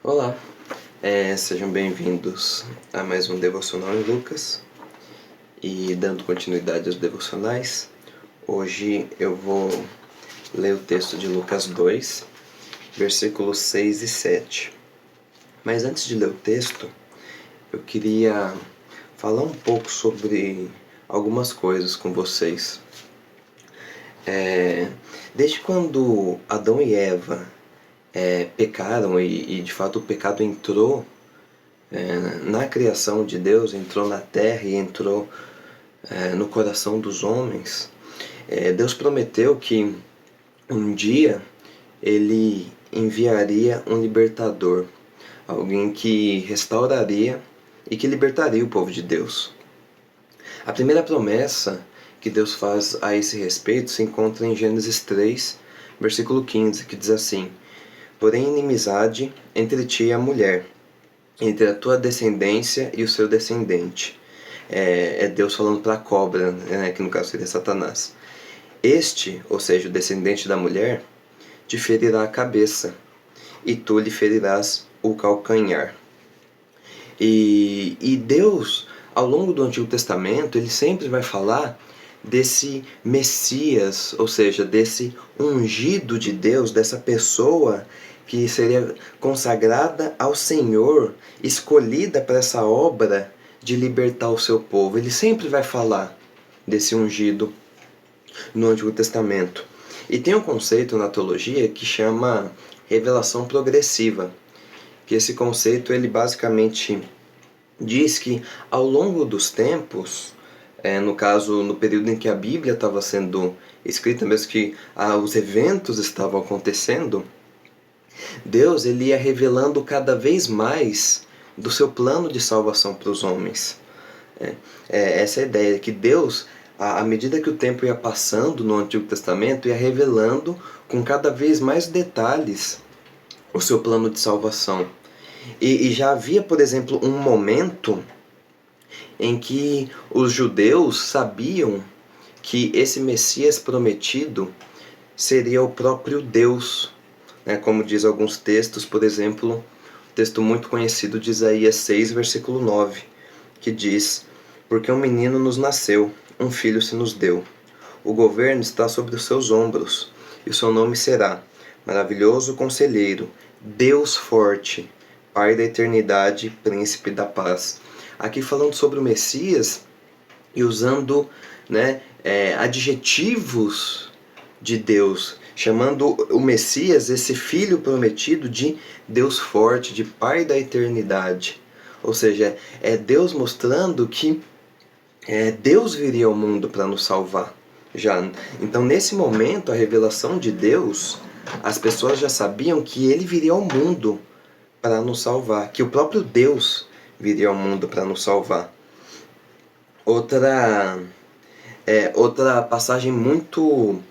Olá, sejam bem-vindos a mais um Devocional em Lucas. E dando continuidade aos devocionais, hoje eu vou ler o texto de Lucas 2, versículos 6 e 7. Mas antes de ler o texto, eu queria falar um pouco sobre algumas coisas com vocês. Desde quando Adão e Eva pecaram e de fato o pecado entrou na criação de Deus, entrou na terra e entrou no coração dos homens, Deus prometeu que um dia Ele enviaria um libertador, alguém que restauraria e que libertaria o povo de Deus. A primeira promessa que Deus faz a esse respeito se encontra em Gênesis 3, versículo 15, que diz assim: Porém inimizade entre ti e a mulher, entre a tua descendência e o seu descendente. É Deus falando para a cobra, né, que no caso seria Satanás. Este, ou seja, o descendente da mulher, te ferirá a cabeça, e tu lhe ferirás o calcanhar. E Deus, ao longo do Antigo Testamento, ele sempre vai falar desse Messias, ou seja, desse ungido de Deus, dessa pessoa que seria consagrada ao Senhor, escolhida para essa obra de libertar o seu povo. Ele sempre vai falar desse ungido no Antigo Testamento. E tem um conceito na teologia que chama revelação progressiva, que esse conceito ele basicamente diz que ao longo dos tempos, no caso no período em que a Bíblia estava sendo escrita, mesmo que os eventos estavam acontecendo, Deus ele ia revelando cada vez mais do seu plano de salvação para os homens. Essa é a ideia, que Deus, à medida que o tempo ia passando no Antigo Testamento, ia revelando com cada vez mais detalhes o seu plano de salvação. E já havia, por exemplo, um momento em que os judeus sabiam que esse Messias prometido seria o próprio Deus, né? Como diz alguns textos, por exemplo, um texto muito conhecido de Isaías 6, versículo 9, que diz: Porque um menino nos nasceu, um filho se nos deu. O governo está sobre os seus ombros, e o seu nome será Maravilhoso Conselheiro, Deus Forte, Pai da Eternidade, Príncipe da Paz. Aqui falando sobre o Messias e usando, né, adjetivos de Deus, chamando o Messias, esse filho prometido, de Deus forte, de Pai da eternidade. Ou seja, é Deus mostrando que Deus viria ao mundo para nos salvar. Então, nesse momento, a revelação de Deus, as pessoas já sabiam que Ele viria ao mundo para nos salvar, que o próprio Deus viria ao mundo para nos salvar. Outra passagem muito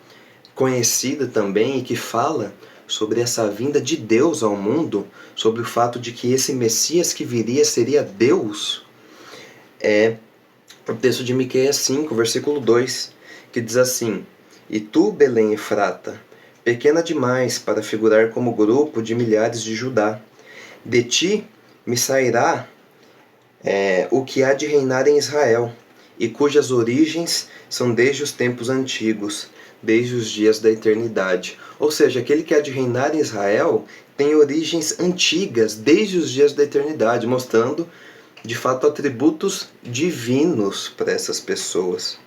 conhecida também e que fala sobre essa vinda de Deus ao mundo, sobre o fato de que esse Messias que viria seria Deus, é o texto de Miqueias 5, versículo 2, que diz assim: E tu, Belém Efrata, pequena demais para figurar como grupo de milhares de Judá, de ti me sairá o que há de reinar em Israel, e cujas origens são desde os tempos antigos, desde os dias da eternidade. Ou seja, aquele que há de reinar em Israel tem origens antigas, desde os dias da eternidade, mostrando, de fato, atributos divinos para essas pessoas.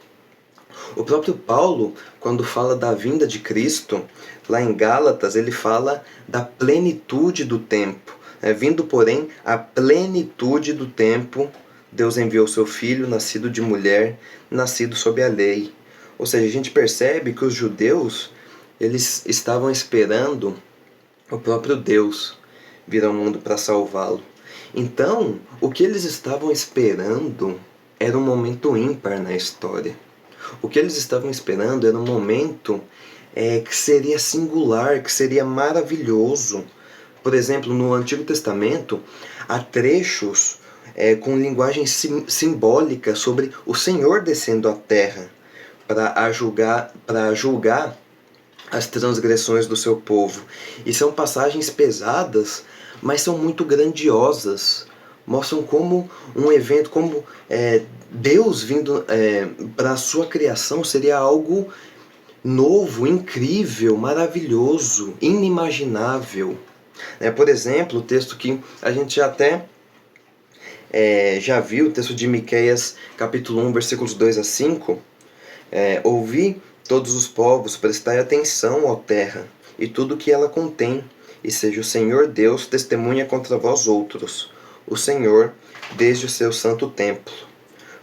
O próprio Paulo, quando fala da vinda de Cristo, lá em Gálatas, ele fala da plenitude do tempo. Vindo, porém, a plenitude do tempo, Deus enviou seu Filho, nascido de mulher, nascido sob a lei. Ou seja, a gente percebe que os judeus, eles estavam esperando o próprio Deus vir ao mundo para salvá-lo. Então, o que eles estavam esperando era um momento ímpar na história. O que eles estavam esperando era um momento que seria singular, que seria maravilhoso. Por exemplo, no Antigo Testamento, há trechos com linguagem simbólica sobre o Senhor descendo à terra para julgar as transgressões do seu povo. E são passagens pesadas, mas são muito grandiosas. Mostram como um evento, como Deus vindo para a sua criação seria algo novo, incrível, maravilhoso, inimaginável. Por exemplo, o texto que a gente já viu, o texto de Miqueias, capítulo 1, versículos 2 a 5. Ouvi todos os povos, prestai atenção, ó terra, e tudo que ela contém, e seja o Senhor Deus testemunha contra vós outros, o Senhor desde o seu santo templo.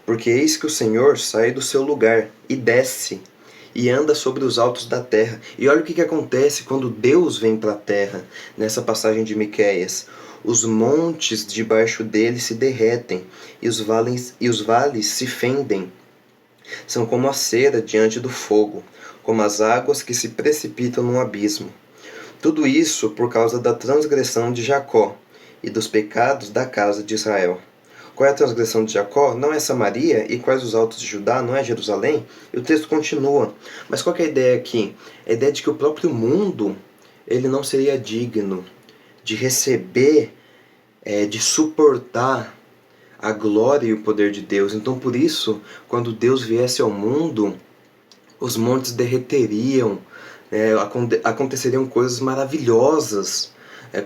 Porque eis que o Senhor sai do seu lugar e desce, e anda sobre os altos da terra. E olha o que acontece quando Deus vem para a terra, nessa passagem de Miqueias. Os montes debaixo dele se derretem, e os vales se fendem. São como a cera diante do fogo, como as águas que se precipitam no abismo. Tudo isso por causa da transgressão de Jacó e dos pecados da casa de Israel. Qual é a transgressão de Jacó? Não é Samaria? E quais os altos de Judá? Não é Jerusalém? E o texto continua. Mas qual que é a ideia aqui? A ideia de que o próprio mundo ele não seria digno de receber, de suportar a glória e o poder de Deus. Então por isso, quando Deus viesse ao mundo, os montes derreteriam, aconteceriam coisas maravilhosas,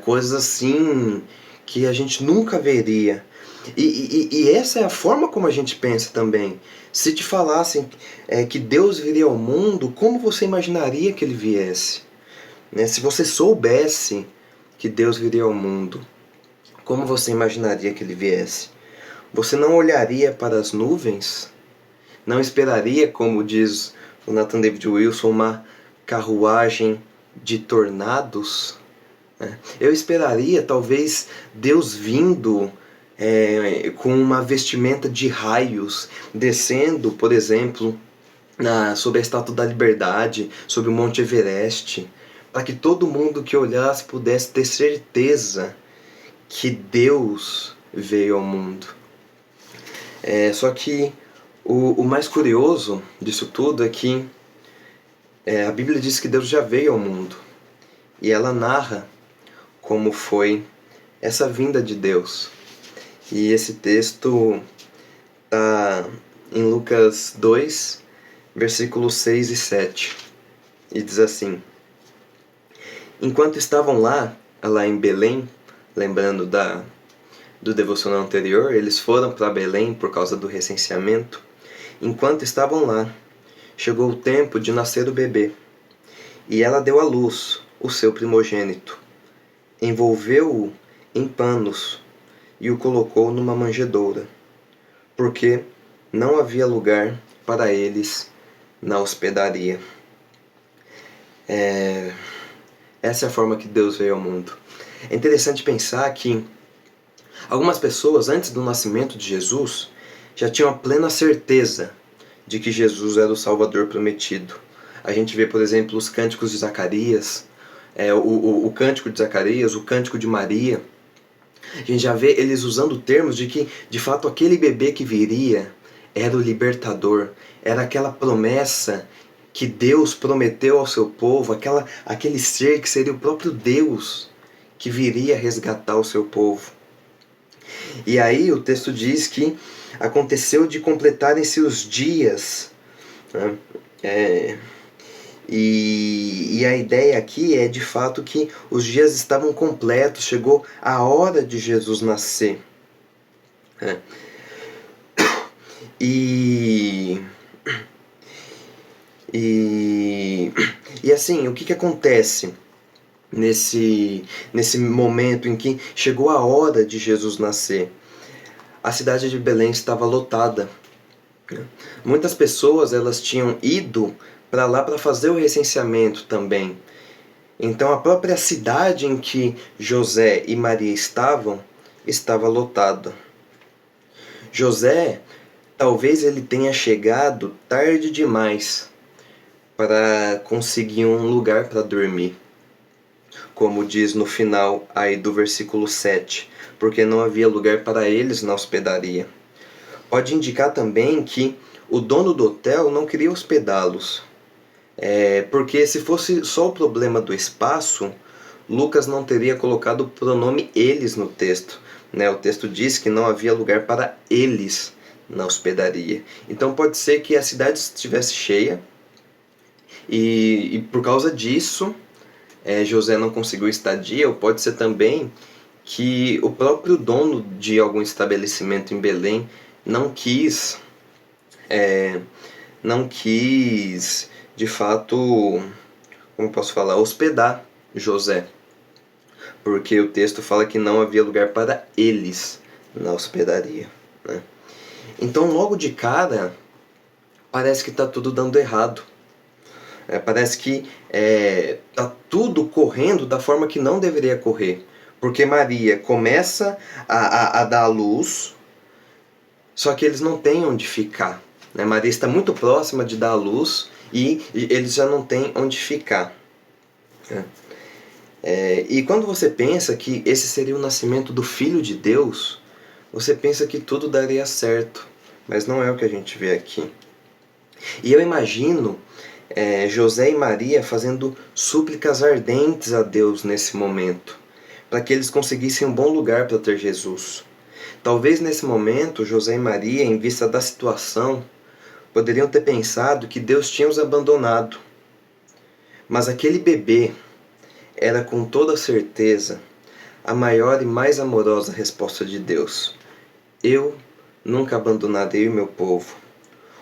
coisas assim que a gente nunca veria. E essa é a forma como a gente pensa também. Se te falassem que Deus viria ao mundo, como você imaginaria que ele viesse? Se você soubesse que Deus viria ao mundo, como você imaginaria que ele viesse? Você não olharia para as nuvens? Não esperaria, como diz o Nathan David Wilson, uma carruagem de tornados? Eu esperaria talvez Deus vindo com uma vestimenta de raios, descendo, por exemplo, sobre a Estátua da Liberdade, sobre o Monte Everest, para que todo mundo que olhasse pudesse ter certeza que Deus veio ao mundo. Só que o mais curioso disso tudo é que a Bíblia diz que Deus já veio ao mundo, e ela narra como foi essa vinda de Deus. E esse texto está em Lucas 2, versículos 6 e 7. E diz assim: Enquanto estavam lá em Belém, lembrando do devocional anterior, eles foram para Belém por causa do recenseamento. Enquanto estavam lá, chegou o tempo de nascer o bebê. E ela deu à luz o seu primogênito, envolveu-o em panos e o colocou numa manjedoura, porque não havia lugar para eles na hospedaria. Essa é a forma que Deus veio ao mundo. É interessante pensar que algumas pessoas, antes do nascimento de Jesus, já tinham a plena certeza de que Jesus era o Salvador prometido. A gente vê, por exemplo, os cânticos de Zacarias, o cântico de Zacarias, o cântico de Maria. A gente já vê eles usando termos de que, de fato, aquele bebê que viria era o libertador, era aquela promessa que Deus prometeu ao seu povo, aquele ser que seria o próprio Deus que viria resgatar o seu povo. E aí o texto diz que aconteceu de completarem-se os dias, né? E a ideia aqui é de fato que os dias estavam completos, chegou a hora de Jesus nascer. E assim, o que acontece nesse momento em que chegou a hora de Jesus nascer? A cidade de Belém estava lotada. Muitas pessoas elas tinham ido para lá para fazer o recenseamento também. Então a própria cidade em que José e Maria estava lotada. José, talvez ele tenha chegado tarde demais para conseguir um lugar para dormir. Como diz no final aí do versículo 7, porque não havia lugar para eles na hospedaria. Pode indicar também que o dono do hotel não queria hospedá-los. Porque se fosse só o problema do espaço, Lucas não teria colocado o pronome eles no texto, né? O texto diz que não havia lugar para eles na hospedaria. Então pode ser que a cidade estivesse cheia e por causa disso José não conseguiu estadia, ou pode ser também que o próprio dono de algum estabelecimento em Belém não quis, não quis de fato, como posso falar, hospedar José, porque o texto fala que não havia lugar para eles na hospedaria, né? Então logo de cara parece que está tudo dando errado. Parece que está tudo correndo da forma que não deveria correr. Porque Maria começa a dar à luz, só que eles não têm onde ficar, né? Maria está muito próxima de dar à luz e eles já não têm onde ficar, né? E quando você pensa que esse seria o nascimento do Filho de Deus, você pensa que tudo daria certo, mas não é o que a gente vê aqui. E eu imagino José e Maria fazendo súplicas ardentes a Deus nesse momento, para que eles conseguissem um bom lugar para ter Jesus. Talvez nesse momento José e Maria, em vista da situação, poderiam ter pensado que Deus tinha os abandonado. Mas aquele bebê era com toda certeza a maior e mais amorosa resposta de Deus. Eu nunca abandonarei o meu povo.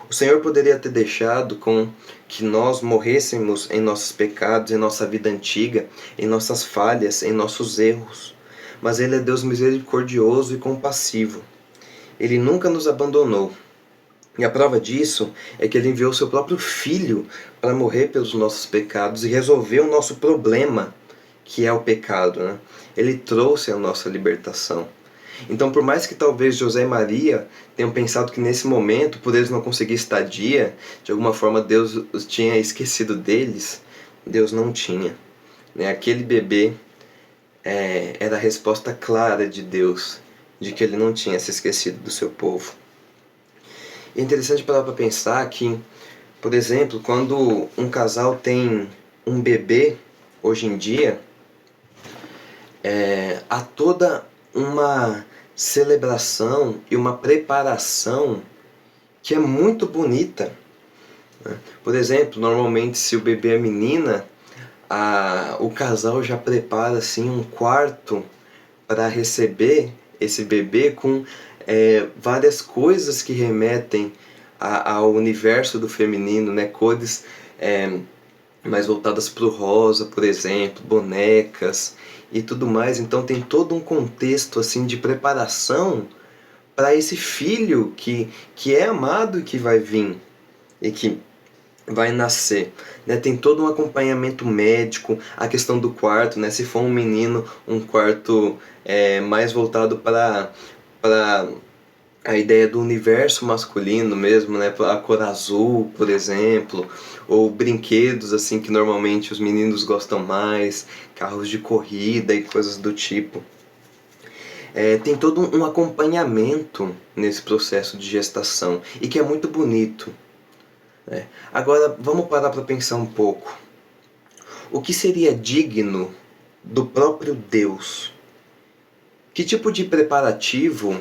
O Senhor poderia ter deixado com que nós morrêssemos em nossos pecados, em nossa vida antiga, em nossas falhas, em nossos erros. Mas Ele é Deus misericordioso e compassivo. Ele nunca nos abandonou. E a prova disso é que Ele enviou seu próprio Filho para morrer pelos nossos pecados e resolver o nosso problema, que é o pecado, né? Ele trouxe a nossa libertação. Então, por mais que talvez José e Maria tenham pensado que nesse momento, por eles não conseguir estadia, de alguma forma Deus tinha esquecido deles, Deus não tinha, né? Aquele bebê era a resposta clara de Deus, de que Ele não tinha se esquecido do seu povo. E é interessante parar para pensar que, por exemplo, quando um casal tem um bebê, hoje em dia, há toda uma celebração e uma preparação que é muito bonita, né? Por exemplo, normalmente se o bebê é menina, o casal já prepara assim um quarto para receber esse bebê com várias coisas que remetem ao universo do feminino, né? Cores mais voltadas para o rosa, por exemplo, bonecas e tudo mais. Então tem todo um contexto assim de preparação para esse filho que é amado e que vai vir e que vai nascer, né? Tem todo um acompanhamento médico, a questão do quarto, né? Se for um menino, um quarto mais voltado para a ideia do universo masculino mesmo, né? A cor azul, por exemplo, ou brinquedos assim que normalmente os meninos gostam mais, carros de corrida e coisas do tipo. Tem todo um acompanhamento nesse processo de gestação e que é muito bonito. Agora vamos parar para pensar um pouco. O que seria digno do próprio Deus? Que tipo de preparativo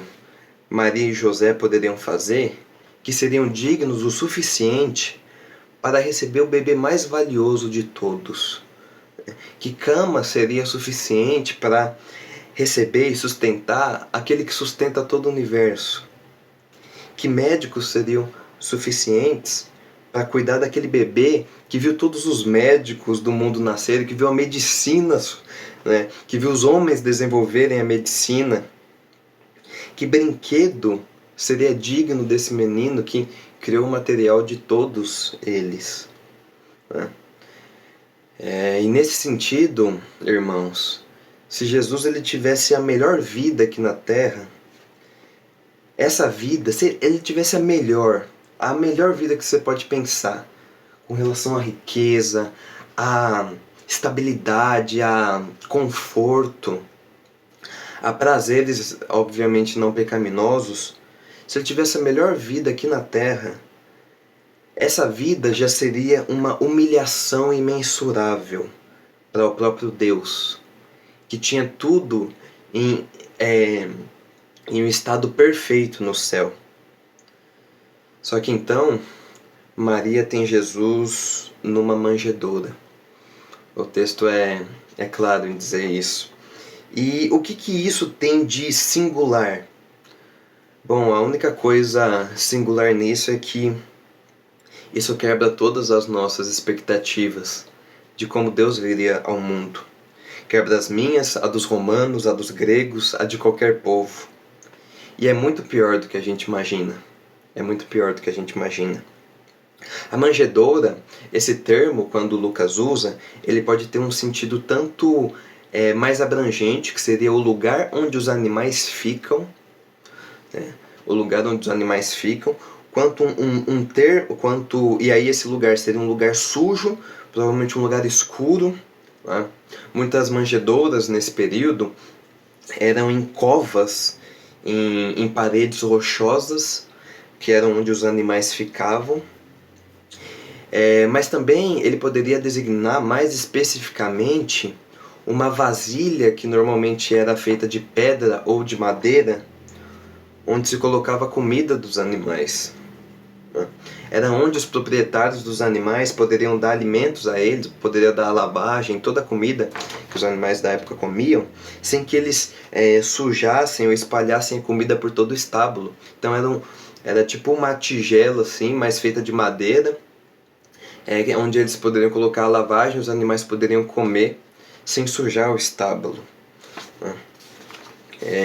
Maria e José poderiam fazer que seriam dignos o suficiente para receber o bebê mais valioso de todos? Que cama seria suficiente para receber e sustentar aquele que sustenta todo o universo? Que médicos seriam suficientes para cuidar daquele bebê que viu todos os médicos do mundo nascerem, que viu a medicina, né? Que viu os homens desenvolverem a medicina? Que brinquedo seria digno desse menino que criou o material de todos eles, né? E nesse sentido, irmãos, se Jesus ele tivesse a melhor vida aqui na Terra, essa vida, se ele tivesse a melhor vida que você pode pensar, com relação à riqueza, à estabilidade, a conforto, a prazeres obviamente não pecaminosos, se ele tivesse a melhor vida aqui na Terra, essa vida já seria uma humilhação imensurável para o próprio Deus. que tinha tudo em, em um estado perfeito no céu. Só que então Maria tem Jesus numa manjedoura. O texto é claro em dizer isso. E o que isso tem de singular? Bom, a única coisa singular nisso é que isso quebra todas as nossas expectativas de como Deus viria ao mundo. Quebra as minhas, a dos romanos, a dos gregos, a de qualquer povo. E é muito pior do que a gente imagina. É muito pior do que a gente imagina. A manjedoura, esse termo, quando Lucas usa, ele pode ter um sentido tanto mais abrangente, que seria o lugar onde os animais ficam, né? O lugar onde os animais ficam, quanto e aí esse lugar seria um lugar sujo, provavelmente um lugar escuro, né? Muitas manjedouras nesse período eram em covas, em paredes rochosas, que eram onde os animais ficavam. Mas também ele poderia designar mais especificamente uma vasilha que normalmente era feita de pedra ou de madeira, onde se colocava a comida dos animais. Era onde os proprietários dos animais poderiam dar alimentos a eles, poderiam dar a lavagem, toda a comida que os animais da época comiam, sem que eles sujassem ou espalhassem a comida por todo o estábulo. Então era tipo uma tigela assim, mas feita de madeira, onde eles poderiam colocar a lavagem, os animais poderiam comer sem sujar o estábulo.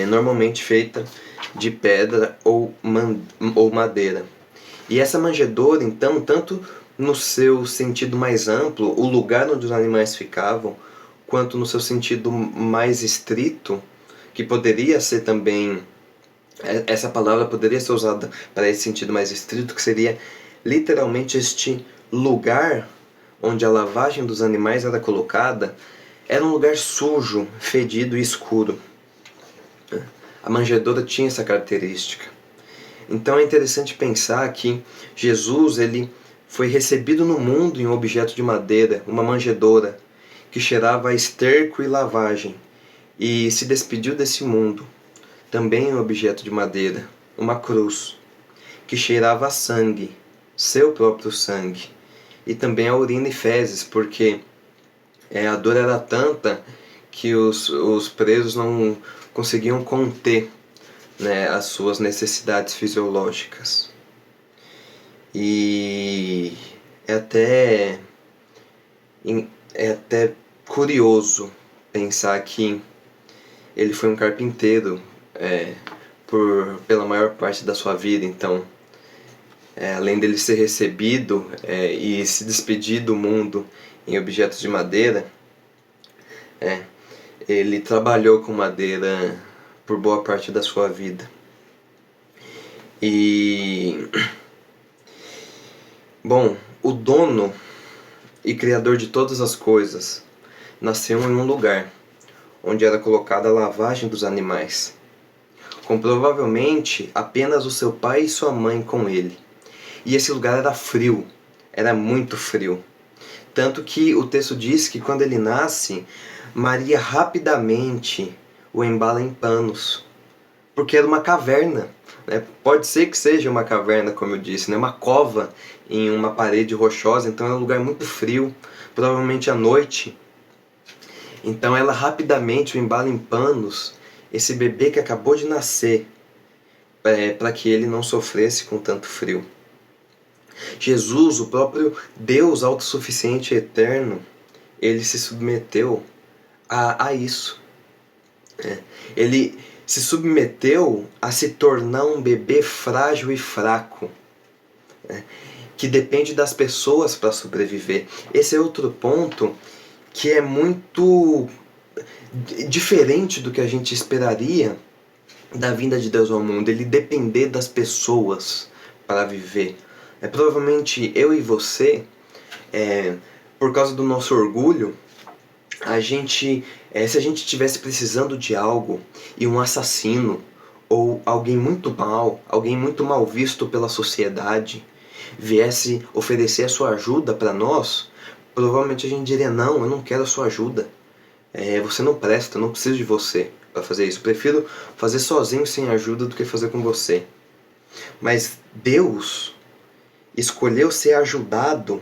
Normalmente feita de pedra ou madeira. E essa manjedoura, então, tanto no seu sentido mais amplo, o lugar onde os animais ficavam, quanto no seu sentido mais estrito, que poderia ser também, essa palavra poderia ser usada para esse sentido mais estrito, que seria literalmente este lugar onde a lavagem dos animais era colocada, era um lugar sujo, fedido e escuro. A manjedoura tinha essa característica. Então é interessante pensar que Jesus ele foi recebido no mundo em um objeto de madeira, uma manjedoura, que cheirava a esterco e lavagem, e se despediu desse mundo, também em um objeto de madeira, uma cruz, que cheirava a sangue, seu próprio sangue, e também a urina e fezes, porque a dor era tanta que os presos não conseguiam conter, né, as suas necessidades fisiológicas. E é até curioso pensar que ele foi um carpinteiro pela maior parte da sua vida. Então, além dele ser recebido e se despedir do mundo em objetos de madeira, ele trabalhou com madeira por boa parte da sua vida. E bom, o dono e criador de todas as coisas nasceu em um lugar onde era colocada a lavagem dos animais, com provavelmente apenas o seu pai e sua mãe com ele. E esse lugar era frio, era muito frio. Tanto que o texto diz que quando ele nasce, Maria rapidamente o embala em panos, porque era uma caverna. Pode ser que seja uma caverna, como eu disse, né? Uma cova em uma parede rochosa, então era um lugar muito frio, provavelmente à noite. Então ela rapidamente o embala em panos, esse bebê que acabou de nascer, para que ele não sofresse com tanto frio. Jesus, o próprio Deus autossuficiente e eterno, ele se submeteu a isso. Ele se submeteu a se tornar um bebê frágil e fraco, que depende das pessoas para sobreviver. Esse é outro ponto que é muito diferente do que a gente esperaria da vinda de Deus ao mundo. Ele depender das pessoas para viver. Provavelmente eu e você, por causa do nosso orgulho, se a gente estivesse precisando de algo e um assassino ou alguém muito mal visto pela sociedade viesse oferecer a sua ajuda para nós, provavelmente a gente diria: não, eu não quero a sua ajuda, Você não presta, eu não preciso de você para fazer isso. Eu prefiro fazer sozinho sem ajuda do que fazer com você. Mas Deus escolheu ser ajudado,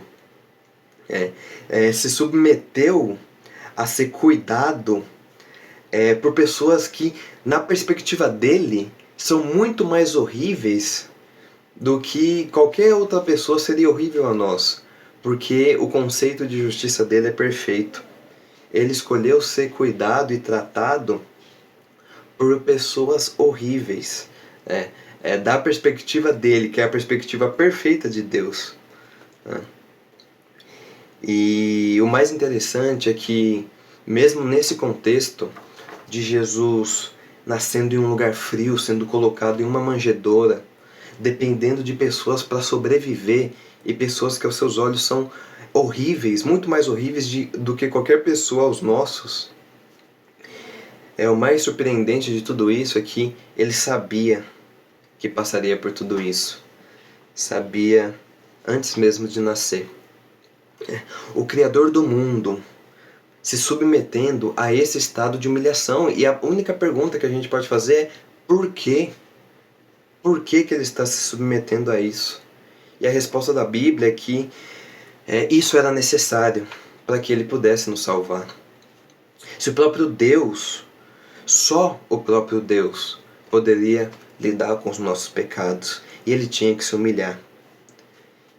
se submeteu a ser cuidado por pessoas que, na perspectiva dele, são muito mais horríveis do que qualquer outra pessoa seria horrível a nós, porque o conceito de justiça dele é perfeito. Ele escolheu ser cuidado e tratado por pessoas horríveis, da perspectiva dele, que é a perspectiva perfeita de Deus. E o mais interessante é que, mesmo nesse contexto de Jesus nascendo em um lugar frio, sendo colocado em uma manjedoura, dependendo de pessoas para sobreviver, e pessoas que aos seus olhos são horríveis, muito mais horríveis do que qualquer pessoa aos nossos. O mais surpreendente de tudo isso é que ele sabia que passaria por tudo isso. Sabia antes mesmo de nascer. O Criador do mundo se submetendo a esse estado de humilhação. E a única pergunta que a gente pode fazer é: por quê? Por que ele está se submetendo a isso? E a resposta da Bíblia é que isso era necessário para que ele pudesse nos salvar. Se o próprio Deus, só o próprio Deus, poderia lidar com os nossos pecados, e ele tinha que se humilhar.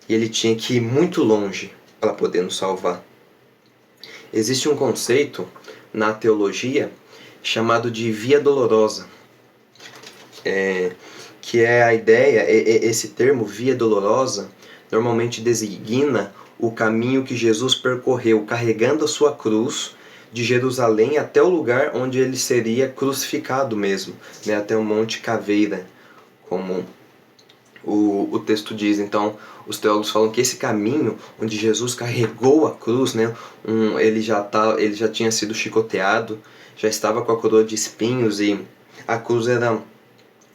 E ele tinha que ir muito longe para poder nos salvar. Existe um conceito na teologia chamado de via dolorosa, que é a ideia, esse termo via dolorosa normalmente designa o caminho que Jesus percorreu carregando a sua cruz de Jerusalém até o lugar onde ele seria crucificado mesmo, até o Monte Caveira, como o texto diz. Então, os teólogos falam que esse caminho onde Jesus carregou a cruz, ele já tinha sido chicoteado, já estava com a coroa de espinhos, e a cruz era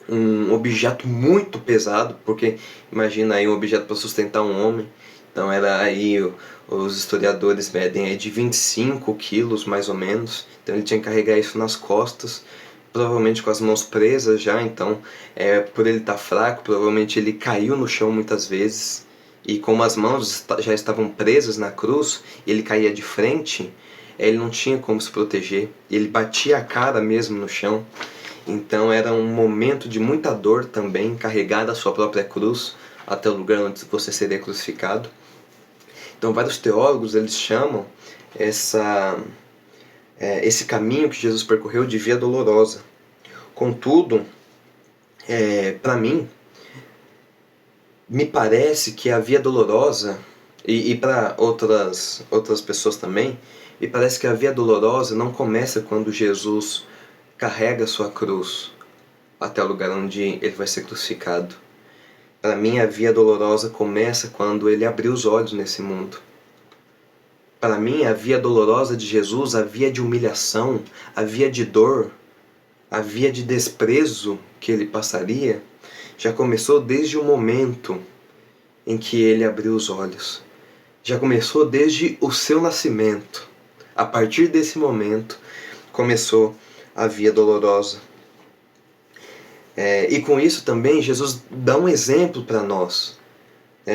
um objeto muito pesado, porque imagina aí um objeto para sustentar um homem. Então era aí, os historiadores medem aí de 25 quilos mais ou menos, então ele tinha que carregar isso nas costas, provavelmente com as mãos presas já. Então por ele estar fraco, provavelmente ele caiu no chão muitas vezes, e como as mãos já estavam presas na cruz, ele caía de frente, ele não tinha como se proteger, ele batia a cara mesmo no chão. Então era um momento de muita dor também, carregar a sua própria cruz até o lugar onde você seria crucificado. Então vários teólogos eles chamam esse caminho que Jesus percorreu de via dolorosa. Contudo, para mim, me parece que a via dolorosa, e para outras pessoas também, me parece que a via dolorosa não começa quando Jesus carrega sua cruz até o lugar onde ele vai ser crucificado. Para mim, a via dolorosa começa quando ele abriu os olhos nesse mundo. Para mim, a via dolorosa de Jesus, a via de humilhação, a via de dor, a via de desprezo que ele passaria, já começou desde o momento em que ele abriu os olhos. Já começou desde o seu nascimento. A partir desse momento, começou a via dolorosa. E com isso também Jesus dá um exemplo para nós,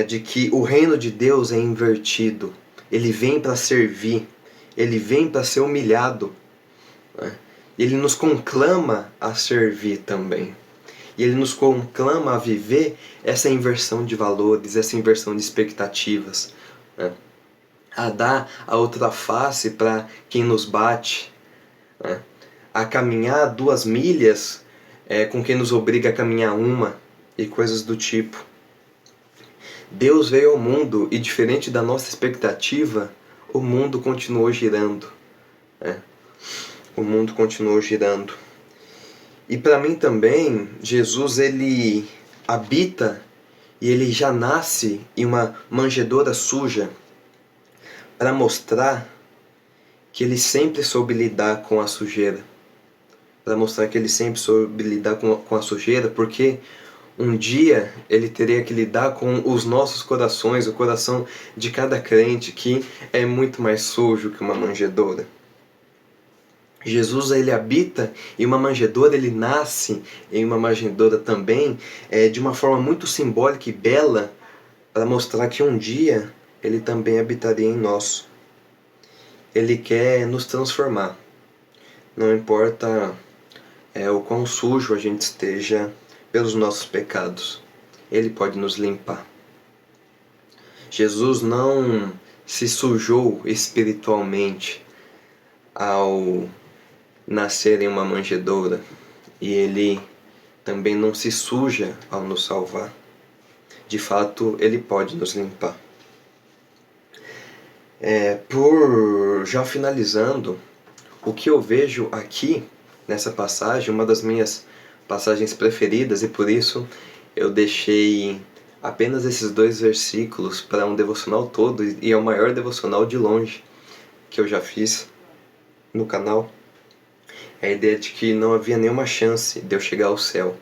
de que o reino de Deus é invertido. Ele vem para servir, ele vem para ser humilhado. Ele nos conclama a servir também. E ele nos conclama a viver essa inversão de valores, essa inversão de expectativas, a dar a outra face para quem nos bate, a caminhar 2 milhas com quem nos obriga a caminhar 1, e coisas do tipo. Deus veio ao mundo e, diferente da nossa expectativa, o mundo continuou girando. O mundo continuou girando. E para mim também, Jesus ele habita e ele já nasce em uma manjedoura suja para mostrar que ele sempre soube lidar com a sujeira. Para mostrar que ele sempre soube lidar com a sujeira, porque um dia ele teria que lidar com os nossos corações, o coração de cada crente, que é muito mais sujo que uma manjedoura. Jesus, ele habita em uma manjedoura, ele nasce em uma manjedoura também, de uma forma muito simbólica e bela, para mostrar que um dia ele também habitaria em nós. Ele quer nos transformar. Não importa o quão sujo a gente esteja pelos nossos pecados, ele pode nos limpar. Jesus não se sujou espiritualmente ao nascer em uma manjedoura, e ele também não se suja ao nos salvar. De fato, ele pode nos limpar. Por já finalizando, o que eu vejo aqui nessa passagem, uma das minhas passagens preferidas, e por isso eu deixei apenas esses 2 versículos para um devocional todo, e é o maior devocional de longe que eu já fiz no canal. A ideia de que não havia nenhuma chance de eu chegar ao céu.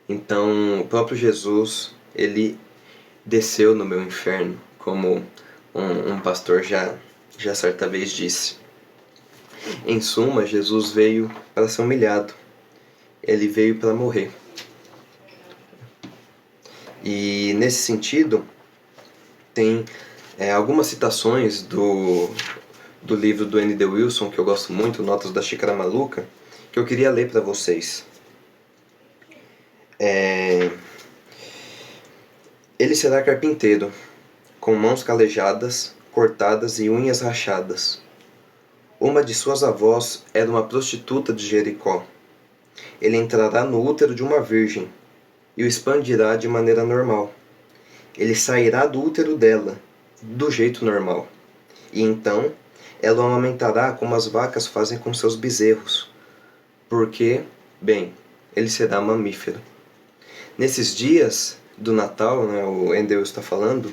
Então, o próprio Jesus, ele desceu no meu inferno, como um pastor já certa vez disse. Em suma, Jesus veio para ser humilhado. Ele veio para morrer. E nesse sentido, tem algumas citações do livro do N.D. Wilson, que eu gosto muito, Notas da Xícara Maluca, que eu queria ler para vocês. Ele será carpinteiro, com mãos calejadas, cortadas e unhas rachadas. Uma de suas avós era uma prostituta de Jericó. Ele entrará no útero de uma virgem e o expandirá de maneira normal. Ele sairá do útero dela, do jeito normal. E então ela o amamentará como as vacas fazem com seus bezerros. Porque, bem, ele será mamífero. Nesses dias do Natal, o Endel está falando,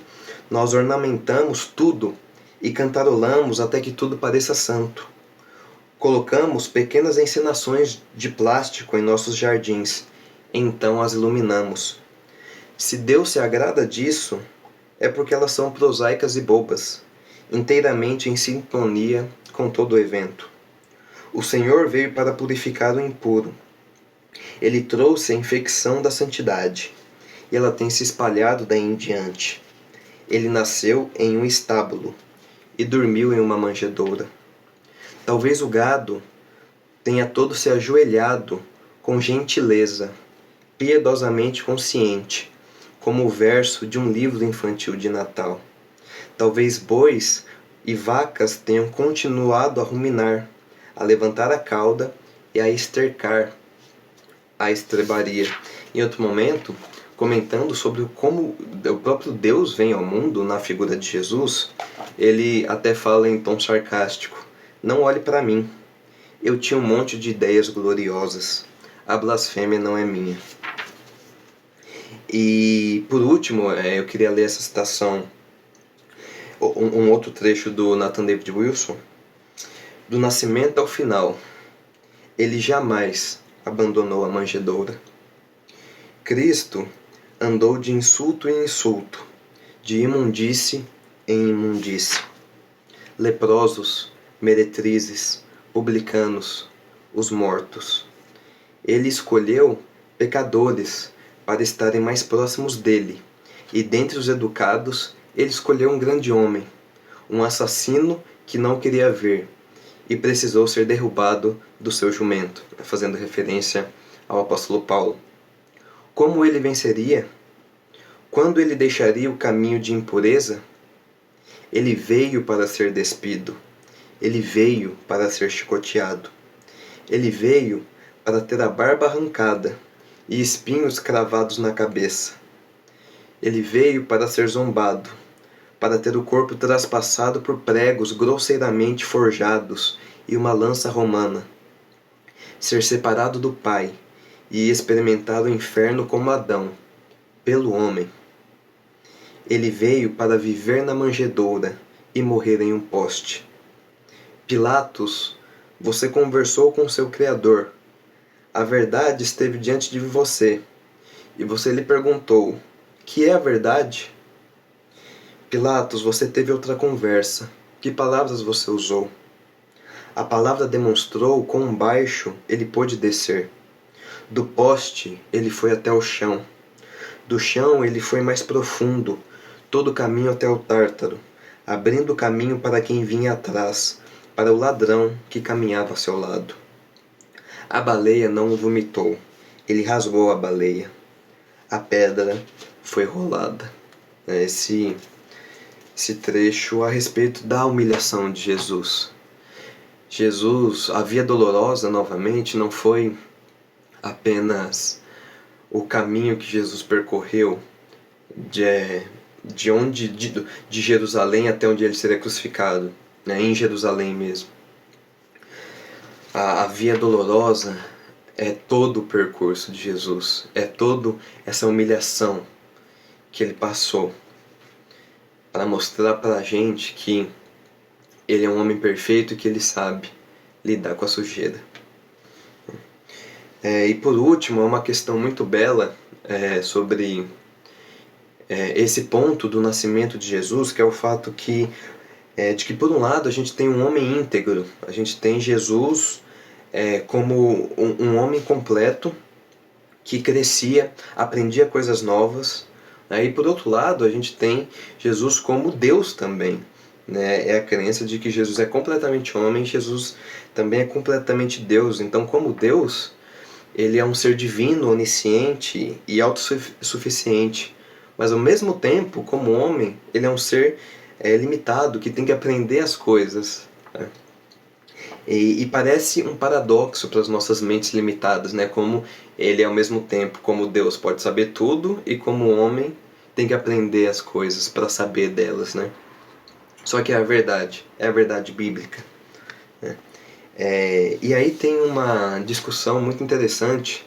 nós ornamentamos tudo e cantarolamos até que tudo pareça santo. Colocamos pequenas encenações de plástico em nossos jardins, então as iluminamos. Se Deus se agrada disso, é porque elas são prosaicas e bobas, inteiramente em sintonia com todo o evento. O Senhor veio para purificar o impuro. Ele trouxe a infecção da santidade, e ela tem se espalhado daí em diante. Ele nasceu em um estábulo e dormiu em uma manjedoura. Talvez o gado tenha todo se ajoelhado com gentileza, piedosamente consciente, como o verso de um livro infantil de Natal. Talvez bois e vacas tenham continuado a ruminar, a levantar a cauda e a estercar a estrebaria. Em outro momento, comentando sobre como o próprio Deus vem ao mundo na figura de Jesus, ele até fala em tom sarcástico: não olhe para mim, eu tinha um monte de ideias gloriosas, a blasfêmia não é minha. E por último, eu queria ler essa citação, um outro trecho do Nathan David Wilson: do nascimento ao final, ele jamais abandonou a manjedoura. Cristo andou de insulto em insulto, de imundície em imundície. Leprosos, meretrizes, publicanos, os mortos. Ele escolheu pecadores para estarem mais próximos dele, e dentre os educados, ele escolheu um grande homem, um assassino que não queria ver, e precisou ser derrubado do seu jumento, fazendo referência ao apóstolo Paulo. Como ele venceria? Quando ele deixaria o caminho de impureza? Ele veio para ser despido. Ele veio para ser chicoteado. Ele veio para ter a barba arrancada e espinhos cravados na cabeça. Ele veio para ser zombado, para ter o corpo traspassado por pregos grosseiramente forjados e uma lança romana. Ser separado do Pai e experimentar o inferno como Adão, pelo homem. Ele veio para viver na manjedoura e morrer em um poste. Pilatos, você conversou com seu Criador. A verdade esteve diante de você, e você lhe perguntou: que é a verdade? Pilatos, você teve outra conversa. Que palavras você usou? A palavra demonstrou quão baixo ele pôde descer. Do poste ele foi até o chão. Do chão ele foi mais profundo, todo o caminho até o Tártaro, abrindo o caminho para quem vinha atrás, para o ladrão que caminhava ao seu lado. A baleia não o vomitou, ele rasgou a baleia. A pedra foi rolada. Esse trecho a respeito da humilhação de Jesus. Jesus, a via dolorosa, novamente, não foi apenas o caminho que Jesus percorreu de Jerusalém até onde ele seria crucificado, né, em Jerusalém mesmo. A via dolorosa é todo o percurso de Jesus, é toda essa humilhação que ele passou para mostrar para a gente que ele é um homem perfeito e que ele sabe lidar com a sujeira. E por último, uma questão muito bela sobre esse ponto do nascimento de Jesus, que é o fato de que por um lado a gente tem um homem íntegro, a gente tem Jesus como um homem completo que crescia, aprendia coisas novas, né? E por outro lado a gente tem Jesus como Deus também, né? É a crença de que Jesus é completamente homem, Jesus também é completamente Deus. Então, como Deus, ele é um ser divino, onisciente e autossuficiente, mas ao mesmo tempo, como homem, ele é um ser limitado, que tem que aprender as coisas, né? E parece um paradoxo para as nossas mentes limitadas, né? Como ele, ao mesmo tempo, como Deus, pode saber tudo, e como homem, tem que aprender as coisas para saber delas, né? Só que é a verdade bíblica, né? E aí tem uma discussão muito interessante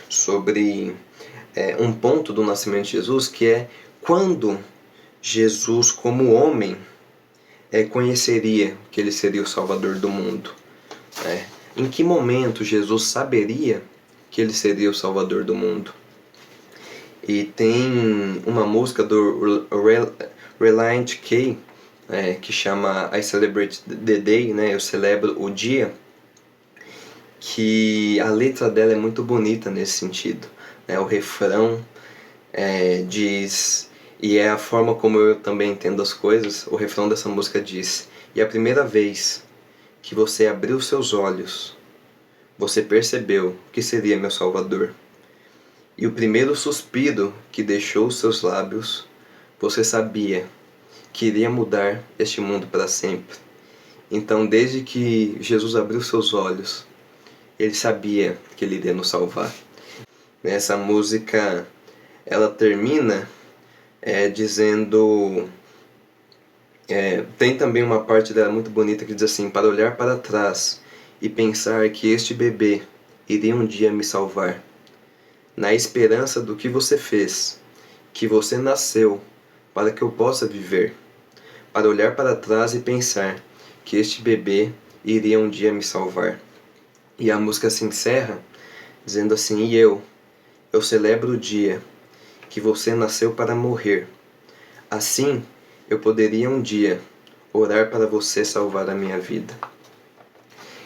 sobre um ponto do nascimento de Jesus, que é quando Jesus, como homem, conheceria que ele seria o Salvador do mundo. Em que momento Jesus saberia que ele seria o Salvador do mundo? E tem uma música do Relient K, que chama I Celebrate the Day, né? Eu celebro o dia, que a letra dela é muito bonita nesse sentido, né? O refrão diz, e é a forma como eu também entendo as coisas, o refrão dessa música diz: e a primeira vez que você abriu seus olhos, você percebeu que seria meu Salvador. E o primeiro suspiro que deixou os seus lábios, você sabia que iria mudar este mundo para sempre. Então, desde que Jesus abriu seus olhos, ele sabia que ele iria nos salvar. Essa música, ela termina dizendo... tem também uma parte dela muito bonita que diz assim: para olhar para trás e pensar que este bebê iria um dia me salvar, na esperança do que você fez, que você nasceu para que eu possa viver. Para olhar para trás e pensar que este bebê iria um dia me salvar. E a música se encerra dizendo assim: e eu celebro o dia que você nasceu para morrer. Assim, eu poderia um dia orar para você salvar a minha vida.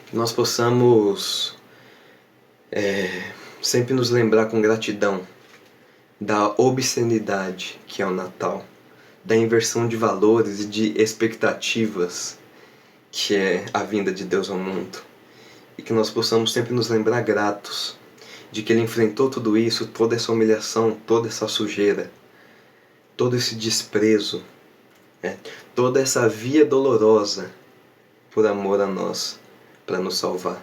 Que nós possamos sempre nos lembrar com gratidão da obscenidade que é o Natal, da inversão de valores e de expectativas que é a vinda de Deus ao mundo. E que nós possamos sempre nos lembrar gratos de que Ele enfrentou tudo isso, toda essa humilhação, toda essa sujeira, todo esse desprezo, toda essa via dolorosa por amor a nós, para nos salvar.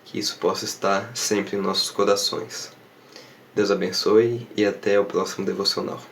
Que isso possa estar sempre em nossos corações. Deus abençoe e até o próximo devocional.